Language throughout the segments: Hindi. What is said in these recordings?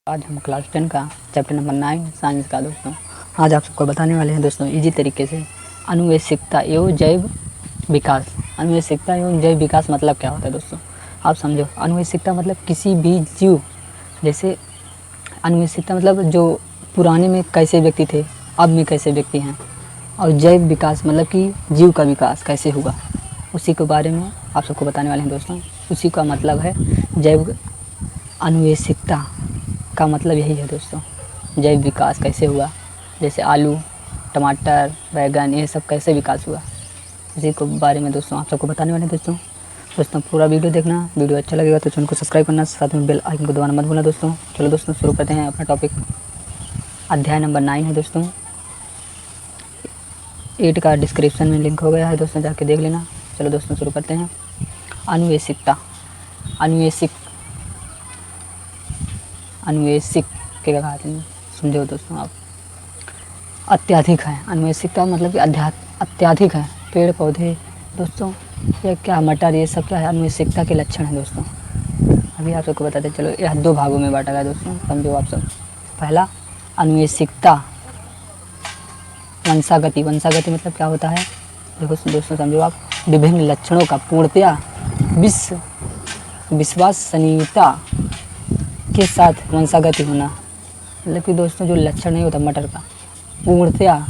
आज हम क्लास 10 का चैप्टर नंबर 9 साइंस का दोस्तों आज आप सबको बताने वाले हैं दोस्तों इजी तरीके से आनुवंशिकता एवं जैव विकास। आनुवंशिकता एवं जैव विकास मतलब क्या होता है दोस्तों, आप समझो। आनुवंशिकता मतलब किसी भी जीव, जैसे आनुवंशिकता मतलब जो पुराने में कैसे व्यक्ति थे अब में कैसे व्यक्ति हैं, और जैव विकास मतलब कि जीव का विकास कैसे हुआ, उसी के बारे में आप सबको बताने वाले हैं दोस्तों। उसी का मतलब है जैव आनुवंशिकता का मतलब यही है दोस्तों, जैव विकास कैसे हुआ, जैसे आलू, टमाटर, बैगन, ये सब कैसे विकास हुआ, इसी के बारे में दोस्तों आप सबको बताने वाले हैं दोस्तों पूरा वीडियो देखना। वीडियो अच्छा लगेगा तो चैनल को सब्सक्राइब करना, साथ में बेल आइकन को दबाना मत भूलना दोस्तों। चलो दोस्तों शुरू करते हैं अपना टॉपिक। अध्याय नंबर 9 है दोस्तों, 8 का डिस्क्रिप्शन में लिंक हो गया है दोस्तों, जाके देख लेना। चलो दोस्तों शुरू करते हैं। आनुवंशिकता, आनुवंशिक के क्या कहते हैं समझो दोस्तों आप। अत्याधिक है आनुवंशिकता मतलब कि अत्याधिक है। पेड़ पौधे दोस्तों, ये क्या मटर, ये सब क्या है, आनुवंशिकता के लक्षण हैं दोस्तों। अभी आप सबको बताते चलो, यह 2 भागों में बांटा गया दोस्तों, समझो आप सब। पहला आनुवंशिकता वंशागति। वंशागति मतलब क्या होता है देखो दोस्तों, समझो आप। विभिन्न लक्षणों का पूर्णतया विश्वसनीयता के साथ वंशागति होना, मतलब कि दोस्तों जो लक्षण नहीं होता मटर का, पूर्णतया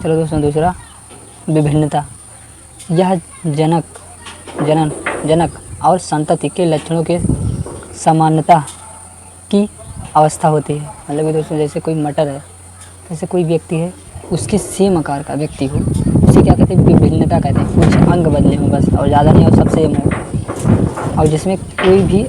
चलो दोस्तों दूसरा विभिन्नता। यह जनक और संतति के लक्षणों के समानता की अवस्था होती है, मतलब कि दोस्तों जैसे कोई मटर है, जैसे कोई व्यक्ति है, उसके सेम आकार का व्यक्ति हो, उसे क्या कहते हैं, विभिन्नता कहते हैं। कुछ अंग बदले हों बस, और ज़्यादा नहीं, और सब सेम हो, और जिसमें कोई भी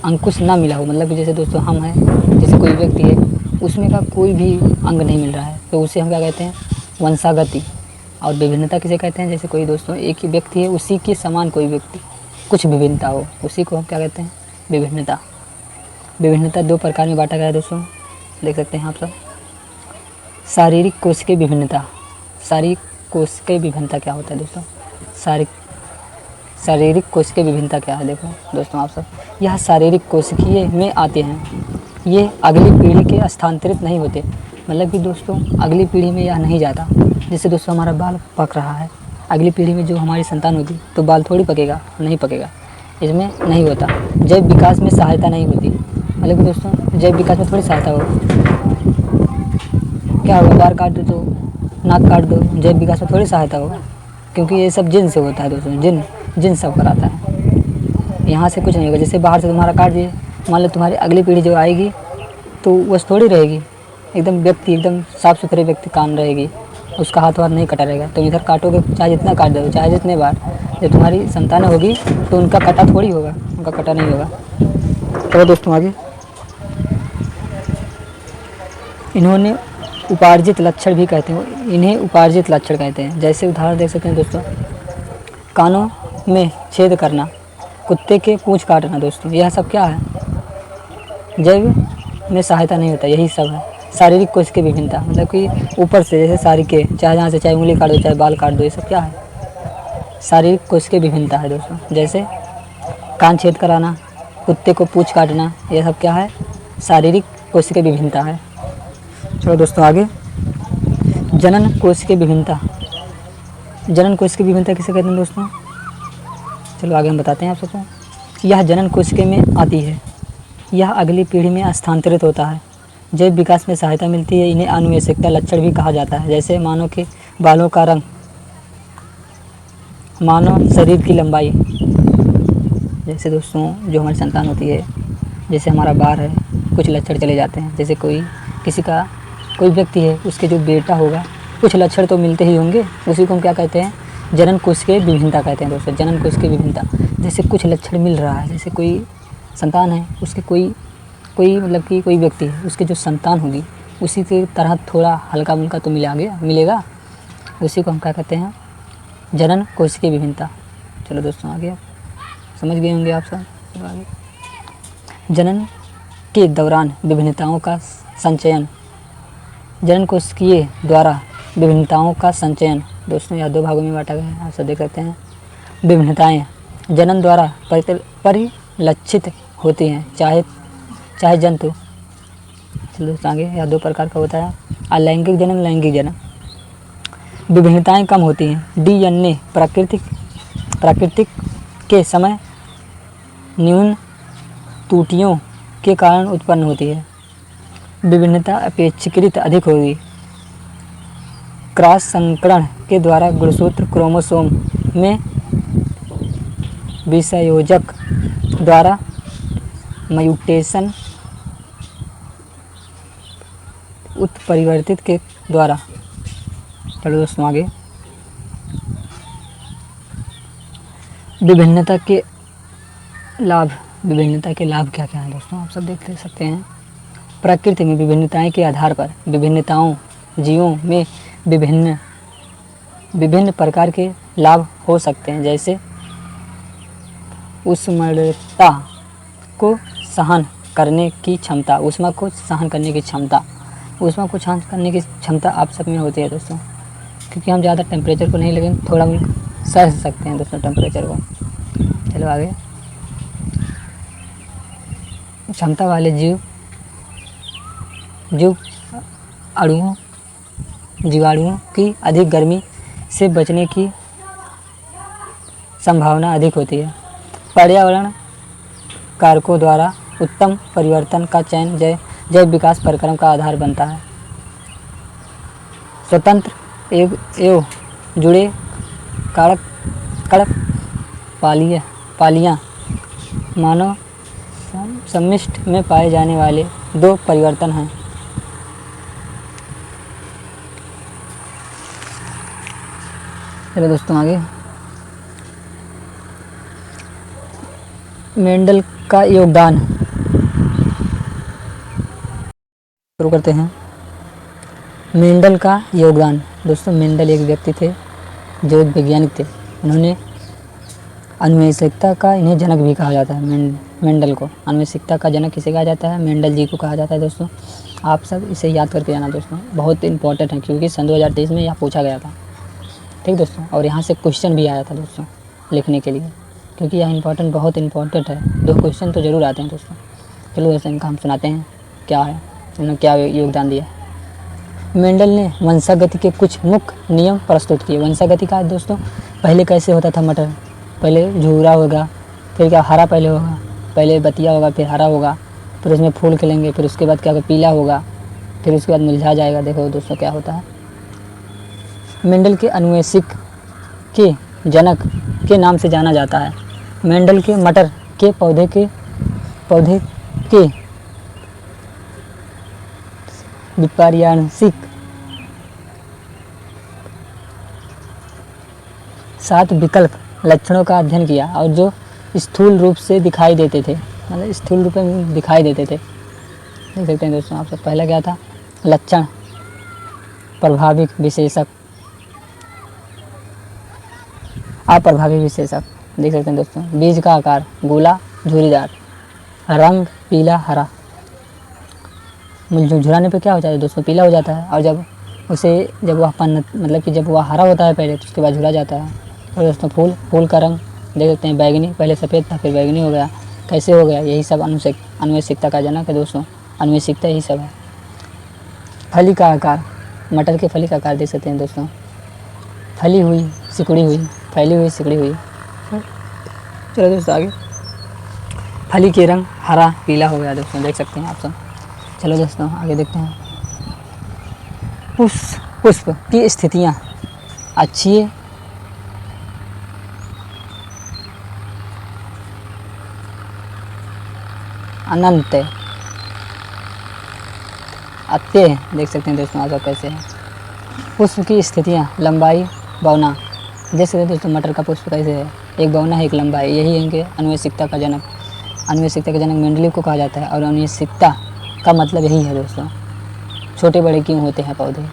अंकुश ना मिला हो, मतलब कि जैसे दोस्तों हम हैं, जैसे कोई व्यक्ति है उसमें का कोई भी अंग नहीं मिल रहा है, तो उसे हम क्या कहते हैं, वंशागति। और विभिन्नता किसे कहते हैं, जैसे कोई दोस्तों एक ही व्यक्ति है, उसी के समान कोई व्यक्ति कुछ विभिन्नता हो, उसी को हम क्या कहते हैं, विभिन्नता। विभिन्नता 2 प्रकार में बांटा गया है दोस्तों, देख सकते हैं आप सब। शारीरिक कोशिकीय विभिन्नता। शारीरिक कोशिकीय विभिन्नता क्या होता है दोस्तों, शारीरिक कोशिकीय विभिन्नता क्या है, देखो दोस्तों आप सब। यह शारीरिक कोशिकीय में आते हैं, ये अगली पीढ़ी के स्थानांतरित नहीं होते, मतलब कि दोस्तों अगली पीढ़ी में यह नहीं जाता। जैसे दोस्तों हमारा बाल पक रहा है, अगली पीढ़ी में जो हमारी संतान होगी तो बाल थोड़ी पकेगा, नहीं पकेगा, इसमें नहीं होता। जैव विकास में सहायता नहीं होती, मतलब कि दोस्तों जैव विकास में थोड़ी सहायता हो, क्या होगा, बाल काट दो तो नाक काट दो, जैव विकास में थोड़ी सहायता होगा, क्योंकि ये सब जिन से होता है दोस्तों, जिन सब कराता है, यहाँ से कुछ नहीं होगा। जैसे बाहर से तुम्हारा काट दिए, मान लो तुम्हारी अगली पीढ़ी जो आएगी तो वो थोड़ी रहेगी, एकदम व्यक्ति एकदम साफ़ सुथरे व्यक्ति कान रहेगी, उसका हाथ वाथ नहीं कटा रहेगा। तो इधर काटोगे चाहे जितना काट दो, चाहे जितने बार, जब तुम्हारी संतान होगी तो उनका कटा थोड़ी होगा, उनका कटा नहीं होगा। चलो दोस्तों आगे। इन्होंने उपार्जित लक्षण भी कहते हैं, इन्हें उपार्जित लक्षण कहते हैं। जैसे उदाहरण देख सकते हैं दोस्तों, कानों में छेद करना, कुत्ते के पूंछ काटना दोस्तों, यह सब क्या है, जैव में सहायता नहीं होता, यही सब है। शारीरिक कोशिकीय विभिन्नता मतलब कि ऊपर से जैसे शारीरिक के, चाहे जहाँ से चाहे उंगली काट दो, चाहे बाल काट दो, ये सब क्या है, शारीरिक कोशिकीय विभिन्नता है दोस्तों। जैसे कान छेद कराना, कुत्ते को पूंछ काटना, यह सब क्या है, शारीरिक कोशिकीय विभिन्नता है। चलो दोस्तों आगे। जनन कोशिकीय विभिन्नता। जनन कोशिकीय विभिन्नता किसे कहते हैं दोस्तों, चलो आगे हम बताते हैं आप सबको। यह जनन कोशिकीय में आती है, यह अगली पीढ़ी में स्थानांतरित होता है, जैव विकास में सहायता मिलती है। इन्हें आनुवंशिकता लक्षण भी कहा जाता है। जैसे मानव के बालों का रंग, मानव शरीर की लंबाई, जैसे दोस्तों जो हमारी संतान होती है, जैसे हमारा बार है, कुछ लक्षण चले जाते हैं। जैसे किसी का कोई व्यक्ति है, उसके जो बेटा होगा, कुछ लक्षण तो मिलते ही होंगे, उसी को हम क्या कहते हैं, जनन कोशिकीय विभिन्नता कहते हैं दोस्तों। जनन कोशिकीय विभिन्नता, जैसे कुछ लक्षण मिल रहा है, जैसे कोई संतान है, उसके कोई मतलब कि कोई व्यक्ति है, उसके जो संतान होगी उसी की तरह थोड़ा हल्का मुल्का तो मिलेगा, उसी को हम क्या कहते हैं, जनन कोशिकीय विभिन्नता। चलो दोस्तों आगे आप समझ गए होंगे आप सब। आगे जनन के दौरान विभिन्नताओं का संचयन। जनन कोशिकीय द्वारा विभिन्नताओं का संचयन दोस्तों यह 2 भागों में बांटा गया है, आप सब देख सकते हैं। विभिन्नताएं जन्म द्वारा परिलक्षित होती हैं, चाहे जंतु। चलो दोस्तों आगे, यह दो प्रकार का होता है, अलैंगिक जन्म, लैंगिक जन्म। विभिन्नताएं कम होती हैं। डीएनए प्राकृतिक के समय न्यून त्रुटियों के कारण उत्पन्न होती है। विभिन्नता अपेक्षाकृत अधिक होगी। क्रॉस संकरण के द्वारा गुणसूत्र क्रोमोसोम में विसंयोजक द्वारा म्यूटेशन उत्परिवर्तित के द्वारा। चलो दोस्तों आगे, विभिन्नता के लाभ क्या क्या हैं दोस्तों, आप सब देख ले सकते हैं। प्रकृति में विभिन्नताएं के आधार पर विभिन्नताओं जीवों में विभिन्न प्रकार के लाभ हो सकते हैं, जैसे उष्णता को सहन करने की क्षमता। ऊष्मा को सहन करने की क्षमता आप सब में होती है दोस्तों, क्योंकि हम ज़्यादा टेम्परेचर को नहीं, लेकिन थोड़ा सह सकते हैं दोस्तों टेम्परेचर को। चलो आगे, क्षमता वाले जीवाणुओं की अधिक गर्मी से बचने की संभावना अधिक होती है। पर्यावरण कारकों द्वारा उत्तम परिवर्तन का चयन जैव विकास प्रक्रम का आधार बनता है। स्वतंत्र एवं जुड़े कारक पालियाँ मानव सम्मिष्ट में पाए जाने वाले दो परिवर्तन हैं। चलो दोस्तों आगे, मेंडल का योगदान शुरू करते हैं। मेंडल का योगदान दोस्तों, मेंडल एक व्यक्ति थे जो एक वैज्ञानिक थे। उन्होंने अनुवंशिकता का इन्हें जनक भी कहा जाता है। मेंडल को अनुवंशिकता का जनक किसे कहा जाता है? मेंडल जी को कहा जाता है दोस्तों। आप सब इसे याद करके जाना दोस्तों, बहुत इंपॉर्टेंट है, क्योंकि सन 2023 में यह पूछा गया था, ठीक दोस्तों। और यहाँ से क्वेश्चन भी आया था दोस्तों लिखने के लिए, क्योंकि यह बहुत इंपॉर्टेंट है। 2 क्वेश्चन तो ज़रूर आते हैं दोस्तों। चलो दोस्तों इनका हम सुनाते हैं क्या है, उन्होंने क्या योगदान दिया। मेंडल ने वंशागति के कुछ मुख्य नियम प्रस्तुत किए। वंशागति का दोस्तों, पहले कैसे होता था मटर, पहले झूरा होगा, फिर क्या हरा पहले होगा, पहले बतिया होगा, फिर हरा होगा, फिर उसमें फूल खिलेंगे, फिर उसके बाद क्या होगा, पीला होगा, फिर उसके बाद मुरझा जाएगा। देखो दोस्तों क्या होता है। मेंडल के अनुवंशिक के जनक के नाम से जाना जाता है। मेंडल के मटर के पौधे के विपर्यानुवंशिक 7 विकल्प लक्षणों का अध्ययन किया, और जो स्थूल रूप से दिखाई देते थे, मतलब स्थूल रूप में दिखाई देते थे। देख सकते हैं दोस्तों आप सब। पहला क्या था? लक्षण प्रभावी विशेषक, अप्रभावी विशेषक। देख सकते हैं दोस्तों। बीज का आकार गोला झुर्रीदार, रंग पीला हरा। झुराने पे क्या हो जाता है दोस्तों? पीला हो जाता है। और जब वह मतलब कि जब वह हरा होता है पहले, तो उसके बाद झुरा जाता है। और दोस्तों फूल का रंग देख सकते हैं बैगनी, पहले सफ़ेद था फिर बैगनी हो गया। कैसे हो गया? यही सब अनुवंशिकता का जनक है दोस्तों। अनुवंशिकता यही सब है। फली का आकार, मटर के फली का आकार देख सकते हैं दोस्तों। फैली हुई सिकुड़ी हुई। चलो दोस्तों आगे। फली के रंग हरा पीला हो गया दोस्तों, देख सकते हैं आप सब। चलो दोस्तों आगे देखते हैं। पुष्प की स्थितियाँ अच्छी, अनंत, अत्य। देख सकते हैं दोस्तों आप सब कैसे है। पुष्प की स्थितियाँ लंबाई, बौना। देख सकते हैं दोस्तों मटर का पुष्प कैसे है, एक बौना है एक लंबा है। यही इनके अनुवंशिकता का जनक मेंडलीव को कहा जाता है। और अनुवंशिकता का मतलब यही है दोस्तों, छोटे बड़े क्यों होते हैं पौधे,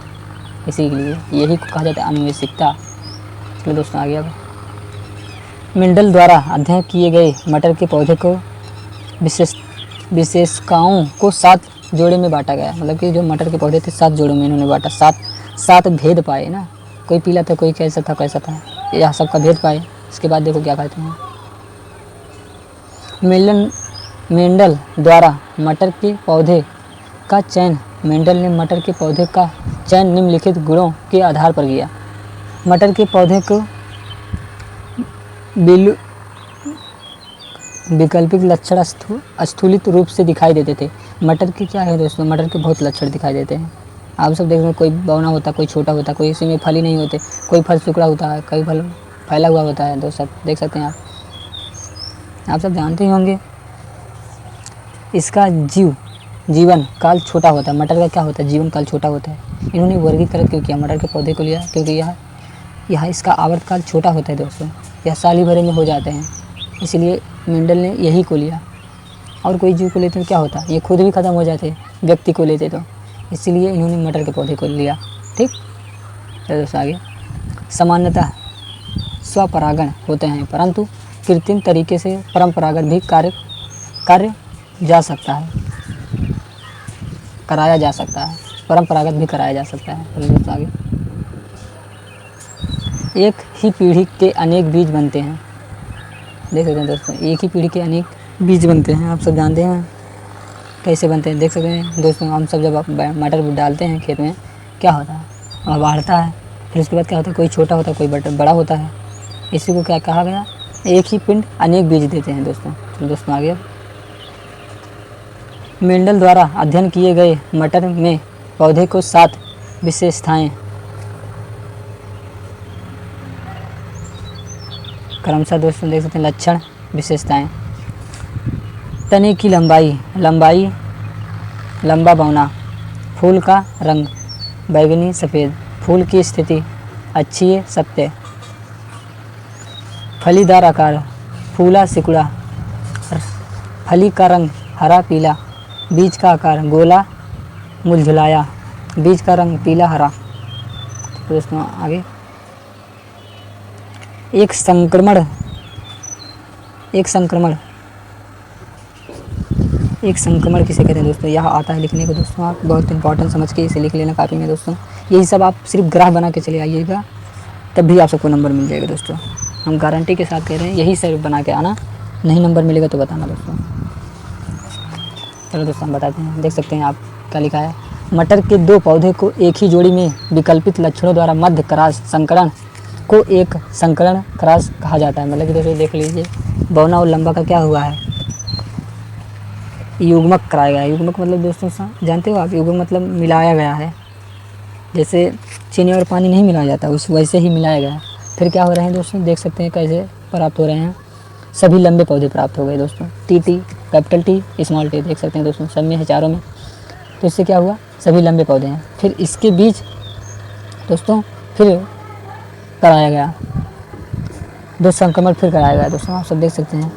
इसी के लिए यही को कहा जाता है अनुवंशिकता। चलो दोस्तों आगे। अब मेंडल द्वारा अध्ययन किए गए मटर के पौधे को विशेषताओं को 7 जोड़े में बांटा गया। मतलब कि जो मटर के पौधे थे 7 जोड़ों में इन्होंने बांटा। 7 भेद पाए ना, कोई पीला था, कोई कैसा था, यह सबका भेद पाए। इसके बाद देखो क्या कहते हैं, मेंडल द्वारा मटर के पौधे का चयन। मेंडल ने मटर के पौधे का चयन निम्नलिखित गुणों के आधार पर किया। मटर के पौधे को वैकल्पिक लक्षण स्थूलित रूप से दिखाई देते थे। मटर के क्या है दोस्तों, मटर के बहुत लक्षण दिखाई देते हैं। आप सब देख रहे हैं, कोई बौना होता है, कोई छोटा होता है, कोई इसी में फल ही नहीं होते, कोई फल टुकड़ा होता है, कोई फल फैला हुआ होता है। दोस्तों देख सकते हैं आप सब जानते ही होंगे। इसका जीवन काल छोटा होता है। मटर का क्या होता है, जीवन काल छोटा होता है। इन्होंने वर्गीकृत क्यों किया मटर के पौधे को लिया, क्योंकि यह इसका आवर्त काल छोटा होता है दोस्तों, यह साल ही भर में हो जाते हैं, इसलिए मेंडल ने यही को लिया। और कोई जीव को लेते तो क्या होता है, ये खुद भी ख़त्म हो जाते व्यक्ति को लेते तो, इसलिए इन्होंने मटर के पौधे को लिया। ठीक, चलो दोस्तों आगे। सामान्यतः स्वपरागण होते हैं, परंतु कृत्रिम तरीके से परंपरागत भी कार्य जा सकता है, कराया जा सकता है, परंपरागत भी कराया जा सकता है। चलो दोस्तों आगे। एक ही पीढ़ी के अनेक बीज बनते हैं। देख सकते हैं दोस्तों, एक ही पीढ़ी के अनेक बीज बनते हैं। आप सब जानते हैं कैसे बनते हैं, देख सकते हैं दोस्तों। हम सब जब मटर डालते हैं खेत में, क्या होता है, वह बढ़ता है, फिर उसके बाद क्या होता है, कोई छोटा होता है, कोई बड़ा होता है। इसी को क्या कहा गया, एक ही पिंड अनेक बीज देते हैं दोस्तों। तो दोस्तों आगे, मेंडल द्वारा अध्ययन किए गए मटर में पौधे को 7 विशेषताएं क्रमशः दोस्तों देख सकते हैं। लक्षण, विशेषताएं, तने की लंबाई लंबा बौना, फूल का रंग बैंगनी सफ़ेद, फूल की स्थिति अच्छी है सत्य, फलीदार आकार, फूला सिकुड़ा, फली का रंग हरा पीला, बीज का आकार गोला मुलझुलाया, बीज का रंग पीला हरा। तो दोस्तों आगे, एक संक्रमण किसे कहते हैं दोस्तों, यह आता है लिखने को दोस्तों। आप बहुत इंपॉर्टेंट समझ के इसे लिख लेना कापी में दोस्तों। यही सब आप सिर्फ ग्राफ बना के चले आइएगा, तब भी आप सबको नंबर मिल जाएगा दोस्तों। हम गारंटी के साथ कह रहे हैं, यही सिर्फ बना के आना, नहीं नंबर मिलेगा तो बताना दोस्तों। चलो दोस्तों हम बताते हैं, देख सकते हैं आप क्या लिखा है। मटर के 2 पौधे को एक ही जोड़ी में विकल्पित लक्षणों द्वारा मध्य क्रॉस संकरण को एक संकरण क्रॉस कहा जाता है। मतलब कि दोस्तों देख लीजिए, बौना और लंबा का क्या हुआ है, युग्मक कराया गया है। युग्मक मतलब दोस्तों जानते हो आप, युग्मक मतलब मिलाया गया है। जैसे चीनी और पानी नहीं मिलाया जाता, उस वैसे ही मिलाया गया है। फिर क्या हो रहे हैं दोस्तों, देख सकते हैं कैसे प्राप्त हो रहे हैं, सभी लंबे पौधे प्राप्त हो गए दोस्तों। T capital T small T, देख सकते हैं दोस्तों, सब में है चारों में। तो इससे क्या हुआ, सभी लंबे पौधे हैं। फिर इसके बीच दोस्तों फिर कराया गया 2 संक्रमण फिर कराया गया दोस्तों। आप सब देख सकते हैं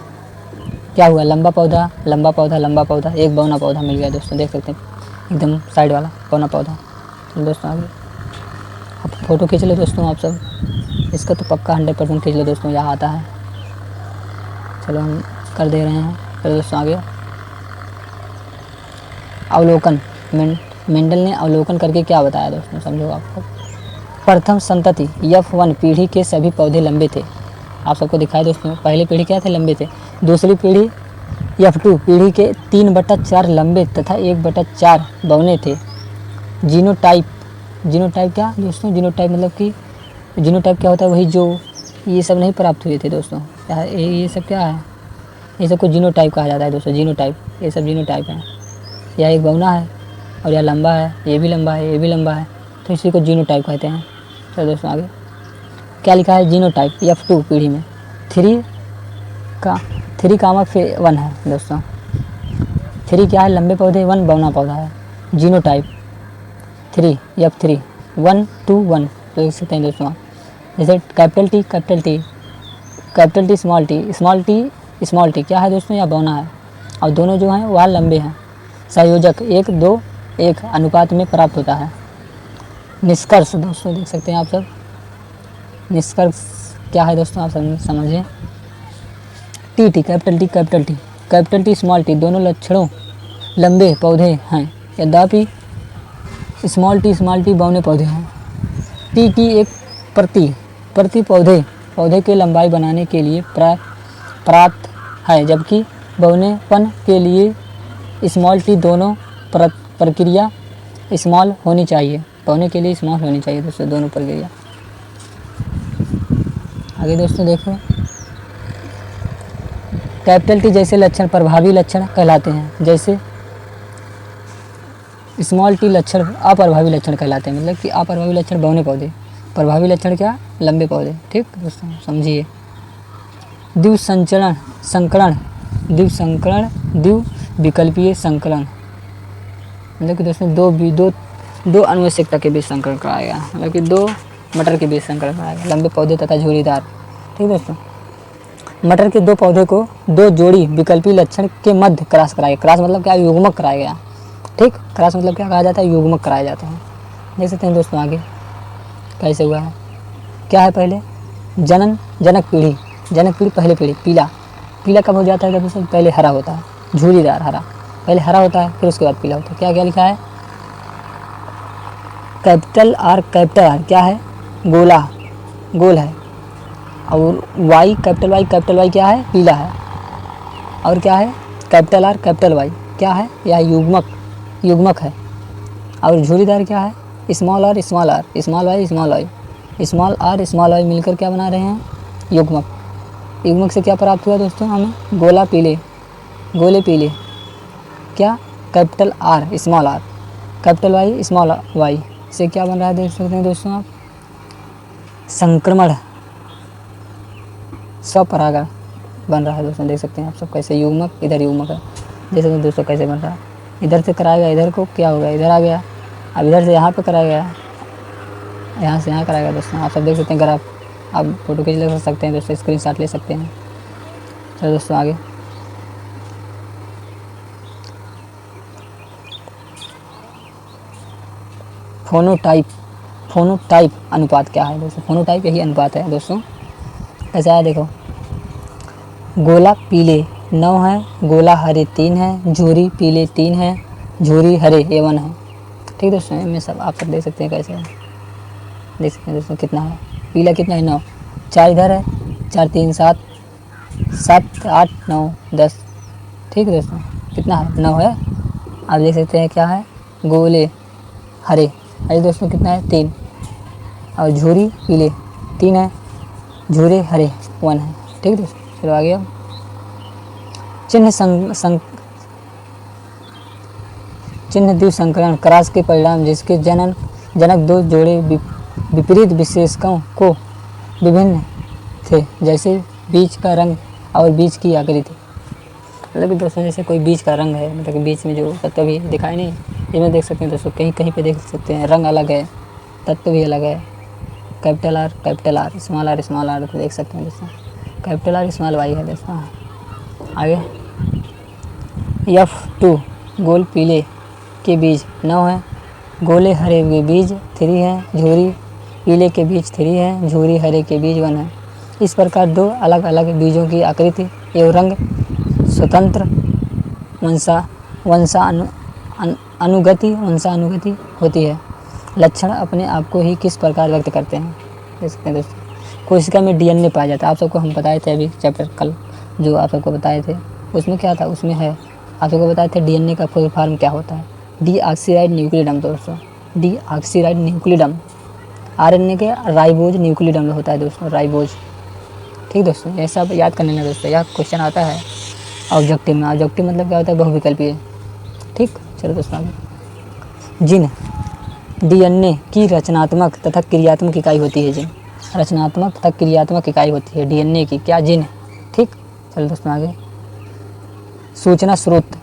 क्या हुआ, लंबा पौधा, एक बौना पौधा मिल गया दोस्तों। देख सकते हैं एकदम साइड वाला बौना पौधा। तो दोस्तों आगे आप फ़ोटो खींच लो दोस्तों, आप सब इसका तो पक्का 100% खींच लो दोस्तों, यहाँ आता है। चलो हम कर दे रहे हैं। चलो दोस्तों आगे, अवलोकन। मेंडल ने अवलोकन करके क्या बताया दोस्तों, समझो आपको। प्रथम संतति F1 पीढ़ी के सभी पौधे लंबे थे। आप सबको दिखाए दोस्तों, पहली पीढ़ी क्या थे, लंबे थे। दूसरी पीढ़ी F2 पीढ़ी के 3/4 लंबे तथा 1/4 बौने थे। जीनोटाइप क्या दोस्तों, जीनोटाइप मतलब कि जीनोटाइप क्या होता है, वही जो ये सब नहीं प्राप्त हुए थे दोस्तों। ये सब क्या है, ये सब को जीनोटाइप कहा जाता है दोस्तों। जीनोटाइप, ये सब जीनोटाइप हैं। यह एक बौना है और यह लंबा है, ये भी लंबा है, ये भी लंबा है, तो इसी को जीनोटाइप कहते हैं। चलो दोस्तों आगे क्या लिखा है, जीनोटाइप F2 पीढ़ी में 3 फिर 1 है दोस्तों। 3 क्या है, लंबे पौधे, 1 बौना पौधा है। Genotype 3 F3 1 2 1। तो देख सकते हैं दोस्तों आप, जैसे कैपिटल टी स्मॉल टी क्या है दोस्तों, यह बौना है और दोनों जो हैं वह लंबे हैं। संयोजक 1 2 1 अनुपात में प्राप्त होता है। निष्कर्ष दोस्तों देख सकते हैं आप सब, निष्कर्ष क्या है दोस्तों, आप समझें। कैपिटल टी स्मॉल टी दोनों लक्षणों लंबे पौधे हैं, यद्यपि स्मॉल टी बौने पौधे हैं। टी एक प्रति पौधे पौधे की लंबाई बनाने के लिए पर्याप्त है, जबकि बौनेपन के लिए स्मॉल टी दोनों प्रक्रिया स्मॉल होनी चाहिए। बौने के लिए स्मॉल होनी चाहिए दोस्तों दोनों प्रक्रिया। आगे दोस्तों देखो, कैपिटल टी जैसे लक्षण प्रभावी लक्षण कहलाते हैं, जैसे स्मॉल टी लक्षण अप्रभावी लक्षण कहलाते हैं। मतलब कि अप्रभावी लक्षण बौने पौधे, प्रभावी लक्षण क्या, लंबे पौधे। ठीक दोस्तों समझिए। द्विसंचरण संकरण, द्विविकल्पीय संकरण, मतलब कि दोस्तों दो अनुवंशिकता के बीच संकरण कराया गया, मतलब कि दो मटर के बीच संकरण कराया गया, लंबे पौधे तथा झुर्रीदार। ठीक दोस्तों, मटर के दो पौधे को दो जोड़ी विकल्पी लक्षण के मध्य क्रॉस कराया गया। क्रॉस मतलब क्या, युग्मक कराया गया। ठीक, क्रॉस मतलब क्या कहा जाता है, युग्मक कराया जाता है। देख सकते हैं दोस्तों आगे कैसे हुआ है। क्या है, पहले जनक पीढ़ी पहले पीढ़ी। पीला कब हो जाता है दोस्तों, पहले हरा होता है, झुर्रीदार हरा, पहले हरा होता है फिर उसके बाद पीला होता है। क्या क्या लिखा है, कैपिटल आर क्या है, गोल है, और कैपिटल वाई क्या है, पीला है, और क्या है कैपिटल आर कैपिटल वाई क्या है, यह युग्मक है, और झुर्रीदार क्या है, स्मॉल आर स्मॉल वाई मिलकर क्या बना रहे हैं, युग्मक से क्या प्राप्त हुआ दोस्तों हमें, गोले पीले क्या, capital r small r, capital y small y से क्या बन रहा है, देख सकते हैं दोस्तों आप, संक्रमण स्वपरागण बन रहा है दोस्तों। देख सकते हैं आप सब कैसे युग्मक, इधर युग्मक है। देख सकते हैं दोस्तों कैसे बन रहा है, इधर से कराया गया, इधर को क्या हो गया, इधर आ गया, अब इधर से यहाँ पे कराया गया, यहाँ से यहाँ कराया गया दोस्तों। आप सब देख सकते हैं ग्राफ, आप फोटो खींच ले सकते हैं दोस्तों, स्क्रीनशॉट ले सकते हैं। चलो दोस्तों आगे, फोनोटाइप अनुपात क्या है दोस्तों, फोनोटाइप यही अनुपात है दोस्तों। ऐसा है देखो, गोला पीले 9 है, गोला हरे 3 है, झुर्री पीले 3 है, झुर्री हरे 1 है। ठीक दोस्तों, इनमें सब आप सब देख सकते हैं कैसे है, देख सकते हैं दोस्तों कितना है, पीला कितना है 9, 4 इधर है, 4 3 7 7 8 9 10। ठीक दोस्तों, कितना है 9 है। आप देख सकते हैं क्या है, गोले हरे, अरे दोस्तों कितना है 3, और झुर्री पीले 3 है, झुर्रे हरे 1 है। ठीक दोस्तों, चलो आगे। अब चिन्ह द्विसंकरण क्रॉस के परिणाम जिसके जनक दो जोड़े विपरीत विशेषकों को विभिन्न थे, जैसे बीज का रंग और बीज की आकृति। मतलब कि दोस्तों जैसे कोई बीज का रंग है, मतलब कि बीच में जो तत्व भी दिखाई नहीं, इसमें देख सकते हैं दोस्तों, कहीं पे देख सकते हैं रंग अलग है, तत्व भी अलग है। कैपिटल आर स्मॉल आर तो देख सकते हैं दोस्तों, कैपिटल आर स्मॉल वाई है दोस्तों। आगे F2 गोल पीले के बीज 9 है, गोले हरे के बीज 3 है, झुर्री पीले के बीज 3 है, झुर्री हरे के बीज 1 है। इस प्रकार दो अलग अलग बीजों की आकृति एवं रंग स्वतंत्र वंशानुगति होती है। लक्षण अपने आप को ही किस प्रकार व्यक्त करते हैं, देख सकते हैं दोस्तों। कोशिका में DNA पाया जाता है, आप सबको हम बताए थे अभी चैप्टर कल जो आप सबको बताए थे, उसमें क्या था, उसमें है आप सबको बताए थे DNA का फुल फॉर्म क्या होता है, डीऑक्सीराइड न्यूक्लियड अम्ल दोस्तों, डीऑक्सीराइड न्यूक्लियड अम्ल। RNA के राइबोज न्यूक्लियड अम्ल होता है दोस्तों, राइबोज। ठीक दोस्तों, ये सब याद करने लगे दोस्तों, यह क्वेश्चन आता है ऑब्जेक्टिव में। ऑब्जेक्टिव मतलब क्या होता है, बहुविकल्पीय। ठीक, चलो दोस्तों आगे। जीन DNA की रचनात्मक तथा क्रियात्मक इकाई होती है, जीन रचनात्मक तथा क्रियात्मक इकाई होती है DNA की, क्या जीन। ठीक, चलो दोस्तों आगे। सूचना स्रोत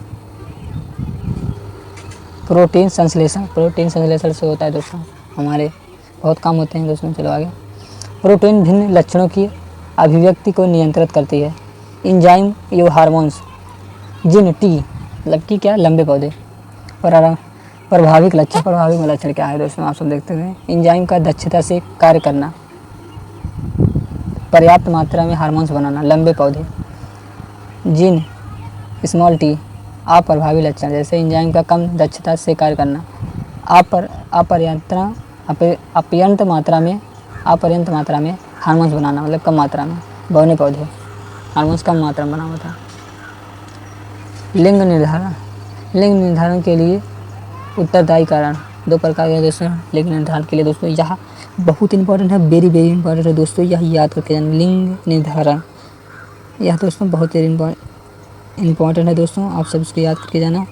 प्रोटीन संश्लेषण से होता है दोस्तों, हमारे बहुत काम होते हैं दोस्तों। चलो आगे। प्रोटीन भिन्न लक्षणों की अभिव्यक्ति को नियंत्रित करती है। एंजाइम एवं हार्मोन्स, जिन टी मतलब कि क्या, लंबे पौधे। प्रभाविक लक्षण क्या है दोस्तों, आप सब देखते हैं। एंजाइम का दक्षता से कार्य करना, पर्याप्त मात्रा में हार्मोन्स बनाना, लंबे पौधे। जिन स्मॉल टी अप्रभावी लक्षण, जैसे एंजाइम का कम दक्षता से कार्य करना, अपर्याप्त मात्रा में हार्मोन्स बनाना, मतलब कम मात्रा में बौने पौधे, हार्मोन्स कम मात्रा में बना हुआ था। लिंग निर्धारण, लिंग निर्धारण के लिए उत्तरदायी कारण, 2 प्रकार के दोस्तों लिंग निर्धारण के लिए। दोस्तों यह बहुत इंपॉर्टेंट है, वेरी वेरी इंपॉर्टेंट है दोस्तों, यह याद करके जाना। लिंग निर्धारण यह दोस्तों बहुत ही इंपॉर्टेंट है दोस्तों, आप सब इसको याद करके जाना।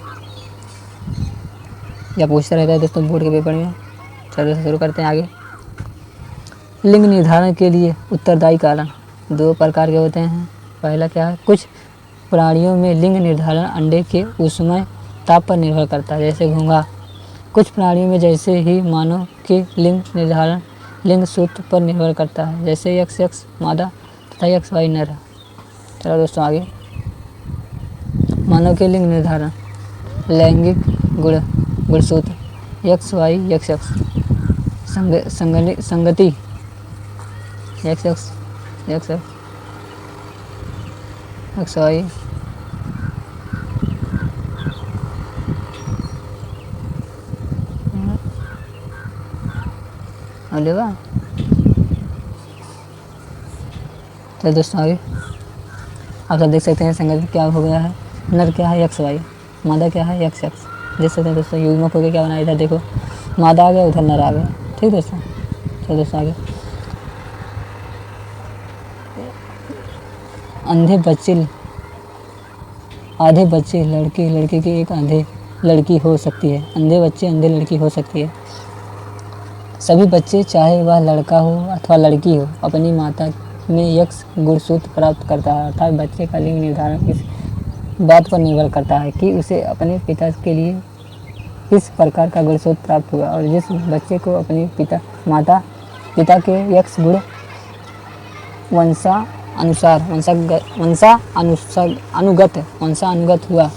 यह पूछता रहता है दोस्तों बोर्ड के पेपर में। चलो शुरू करते हैं आगे। लिंग निर्धारण के लिए उत्तरदायी कारण 2 प्रकार के होते हैं। पहला क्या है, कुछ प्राणियों में लिंग निर्धारण अंडे के ऊष्मीय ताप पर निर्भर करता है, जैसे घोंघा। कुछ प्राणियों में जैसे ही मानव के लिंग निर्धारण लिंग सूत्र पर निर्भर करता है, जैसे XX मादा तथा XY नर। चलो दोस्तों आगे। मानव के लिंग निर्धारण लैंगिक गुणसूत्र XY XX, संगति XX XX XY अलेवा। तो दोस्तों आगे आप सब देख सकते हैं संगति क्या हो गया है, नर क्या है XY, मादा क्या है XX। देख सकते हैं दोस्तों युग्मक होकर क्या बनाया था, देखो मादा आ गया उधर नर आ गया। ठीक दोस्तों, चलो दोस्तों आगे। अंधे बच्चे आधे बच्चे लड़के की एक अंधे लड़की हो सकती है, अंधे बच्चे अंधे लड़की हो सकती है। सभी बच्चे चाहे वह लड़का हो अथवा लड़की हो अपनी माता में X गुणसूत्र प्राप्त करता है, अर्थात बच्चे का लिंग निर्धारण इस बात पर निर्भर करता है कि उसे अपने पिता के लिए किस प्रकार का गुणसूत्र प्राप्त हुआ, और जिस बच्चे को अपने माता पिता के X गुण वंशानुगत हुआ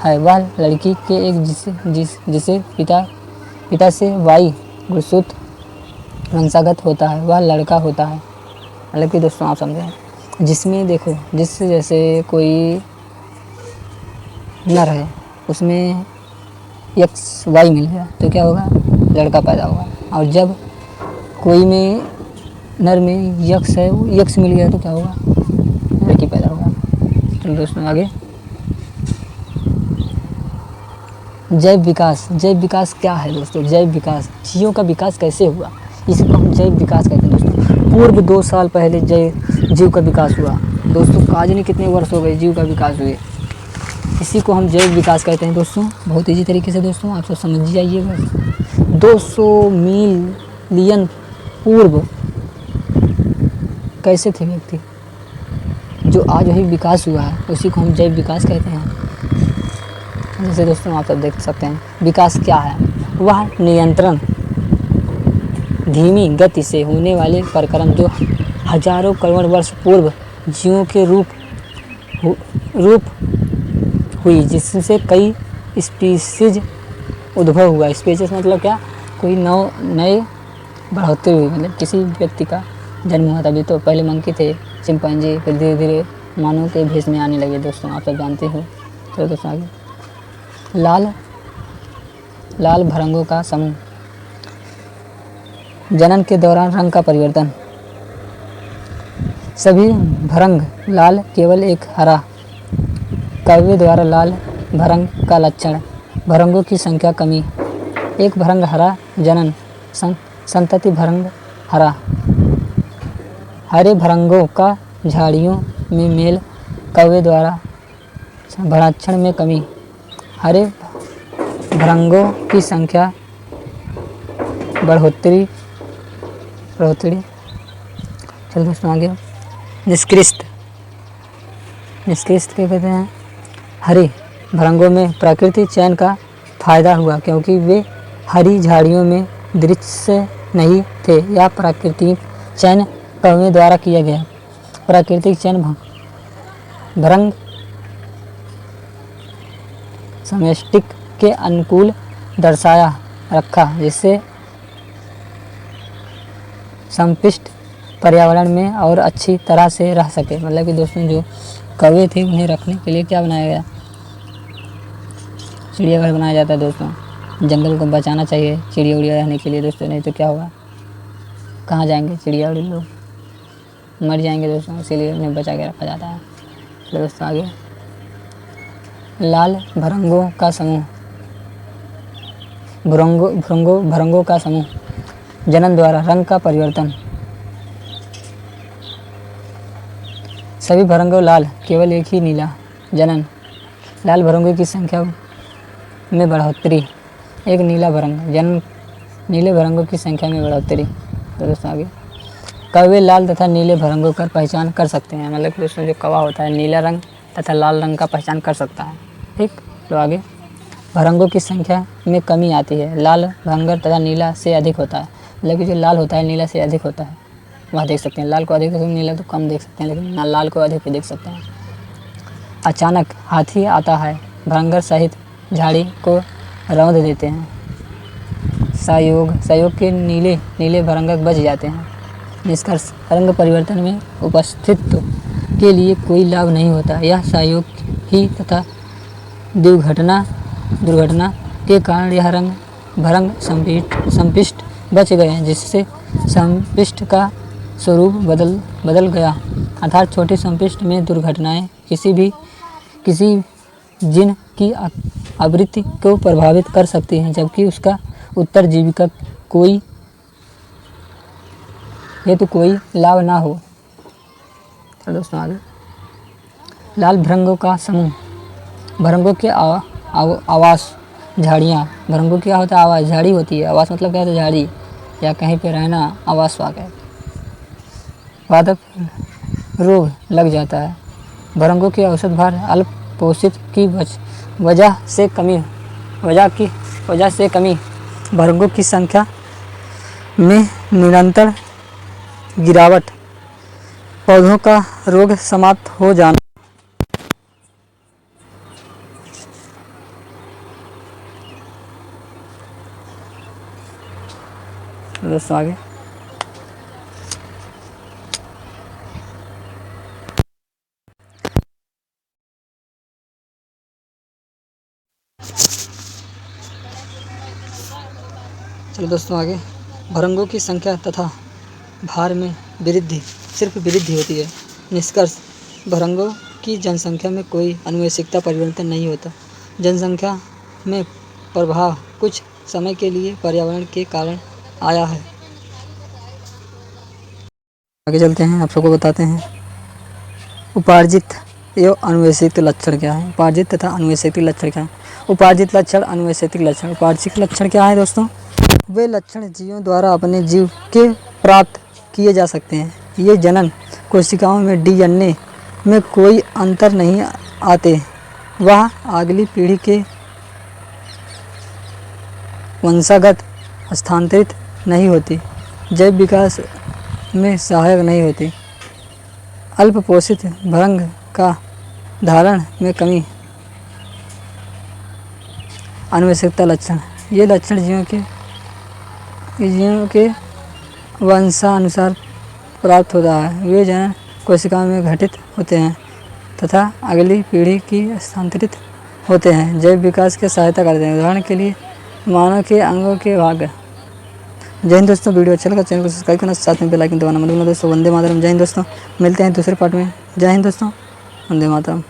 है, वह लड़की के एक जिसे पिता से Y गुणसूत्र वंशागत होता है वह लड़का होता है। मतलब कि दोस्तों आप समझें, जिसमें देखो जिससे जैसे कोई नर है उसमें XY मिल गया तो क्या होगा, लड़का पैदा होगा। और जब कोई में नर में X है, X मिल गया तो क्या होगा, लड़की पैदा होगा। चलो दोस्तों आगे। जैव विकास क्या है दोस्तों, जैव विकास जीवों का विकास कैसे हुआ, इसको हम जैव विकास कहते हैं दोस्तों। पूर्व 2 साल पहले जीव का विकास हुआ दोस्तों, आज नहीं कितने वर्ष हो गए जीव का विकास हुए, इसी को हम जैव विकास कहते हैं दोस्तों। बहुत ईजी तरीके से दोस्तों आप सब समझ जाइए बस। 200 मिलियन पूर्व कैसे थे व्यक्ति, जो आज वही विकास हुआ है उसी को हम जैव विकास कहते हैं। जैसे दोस्तों आप सब देख सकते हैं विकास क्या है, वह नियंत्रण धीमी गति से होने वाले प्रक्रम जो हजारों करोड़ वर्ष पूर्व जीवों के रूप हुई, जिससे कई स्पीसीज उद्भव हुआ। स्पीसीज मतलब क्या, कोई नए बढ़ोतरी हुई, मतलब किसी व्यक्ति का जन्म हुआ। तभी तो पहले मंकी थे, चिंपैंजी, फिर धीरे धीरे मानव के भेष में आने लगे दोस्तों, आप सब जानते हो। तो दोस्तों आगे लाल भरंगों का समूह, जनन के दौरान रंग का परिवर्तन, सभी भरंग लाल, केवल एक हरा। कौवे द्वारा लाल भरंग का लक्षण, भरंगों की संख्या कमी, एक भरंग हरा जनन, संतति भरंग हरा। हरे भरंगों का झाड़ियों में मेल, कौवे द्वारा भक्षण में कमी, हरे भरंगों की संख्या बढ़ोतरी। चलो दोस्तों आगे। निष्कृष्ट क्या कहते हैं, हरे भरंगों में प्राकृतिक चयन का फायदा हुआ क्योंकि वे हरी झाड़ियों में दृश्य नहीं थे, या प्राकृतिक चयन कौवे द्वारा किया गया। प्राकृतिक चयन भरंग समष्टिक के अनुकूल दर्शाया रखा, जिससे समष्टि पर्यावरण में और अच्छी तरह से रह सके। मतलब कि दोस्तों जो कौवे थे उन्हें रखने के लिए क्या बनाया गया, चिड़ियाघर बनाया जाता है दोस्तों। जंगल को बचाना चाहिए चिड़िया उड़िया रहने के लिए दोस्तों, नहीं तो क्या होगा, कहाँ जाएंगे चिड़िया उड़िया लोग। मर जाएंगे दोस्तों, इसीलिए उन्हें बचा के रखा जाता है। चलो दोस्तों आगे, लाल भृंगों का समूह। भृंगों का समूह, जनन द्वारा रंग का परिवर्तन। सभी भृंगों लाल, केवल एक ही नीला। जनन, लाल भृंगों की संख्या में बढ़ोतरी। एक नीला भृंग। जनन, नीले भृंगों की संख्या में बढ़ोतरी। तो दोस्तों आगे, कौवे लाल तथा नीले भृंगों का पहचान कर सकते हैं। मतलब कि दोस्तों जो कौवा होता है नीला रंग तथा लाल रंग का पहचान कर सकता है। ठीक, तो आगे, भृंगों की संख्या में कमी आती है। लाल भंगर तथा नीला से अधिक होता है। मतलब कि जो लाल होता है नीला से अधिक होता है, वह देख सकते हैं। लाल को अधिक देख सकते हैं, नीला तो कम देख सकते हैं, लेकिन लाल को अधिक भी देख सकते हैं। अचानक हाथी आता है, भंगर सहित झाड़ी को रौंद देते हैं। सहयोग के नीले भृंगक बच जाते हैं। निष्कर्ष, रंग परिवर्तन में उपस्थित्व के लिए कोई लाभ नहीं होता। यह सहयोग ही तथा दुर्घटना के कारण यह भृंग संपिष्ट बच गए हैं, जिससे संपिष्ट का स्वरूप बदल गया। अर्थात छोटे संपिष्ट में दुर्घटनाएं किसी जिन की आवृत्ति को प्रभावित कर सकती हैं, जबकि उसका उत्तरजीविका कोई लाभ ना हो। चलो दोस्तों आगे, लाल भृंगों का समूह। भृंगों के आवास झाड़ियाँ। भृंगों क्या होता है? आवास। झाड़ी होती है। आवास मतलब क्या होता है? झाड़ी या कहीं पे रहना, आवास वाक़। वातक रोग लग जाता है। भृंगों के औसत भार अल्प पोषित की वजह से कमी भृंगों की संख्या में निरंतर गिरावट, पौधों का रोग समाप्त हो जाना। दोस्तों आगे, चलो दोस्तों आगे, भृंगों की संख्या तथा भार में सिर्फ वृद्धि होती है। निष्कर्ष, भृंगों की जनसंख्या में कोई आनुवंशिकता परिवर्तन नहीं होता। जनसंख्या में प्रभाव कुछ समय के लिए पर्यावरण के कारण आया है। आगे चलते हैं, आप सबको बताते हैं उपार्जित एवं आनुवंशिक लक्षण क्या है। उपार्जित तथा आनुवंशिक लक्षण क्या है? उपार्जित लक्षण, आनुवंशिक लक्षण। उपार्जित लक्षण क्या है दोस्तों? वे लक्षण जीवों द्वारा अपने जीव के प्राप्त किए जा सकते हैं। ये जनन कोशिकाओं में DNA में कोई अंतर नहीं आते, वह अगली पीढ़ी के वंशागत स्थानांतरित नहीं होती, जैव विकास में सहायक नहीं होती। अल्प पोषित भृंग का धारण में कमी। आनुवंशिकता लक्षण, ये लक्षण जीवों के वंशानुसार प्राप्त होता है। वे जनन कोशिकाओं में घटित होते हैं तथा अगली पीढ़ी की स्थानांतरित होते हैं, जैव विकास की सहायता करते हैं। उदाहरण के लिए मानव के अंगों के भाग। जय हिंद दोस्तों, वीडियो अच्छा लगा चैनल को सब्सक्राइब करना, साथ में बेल आइकन दबाना मत भूलना दोस्तों। वंदे मातरम। जय हिंद दोस्तों, मिलते हैं दूसरे पार्ट में। जय हिंद दोस्तों, वंदे मातरम।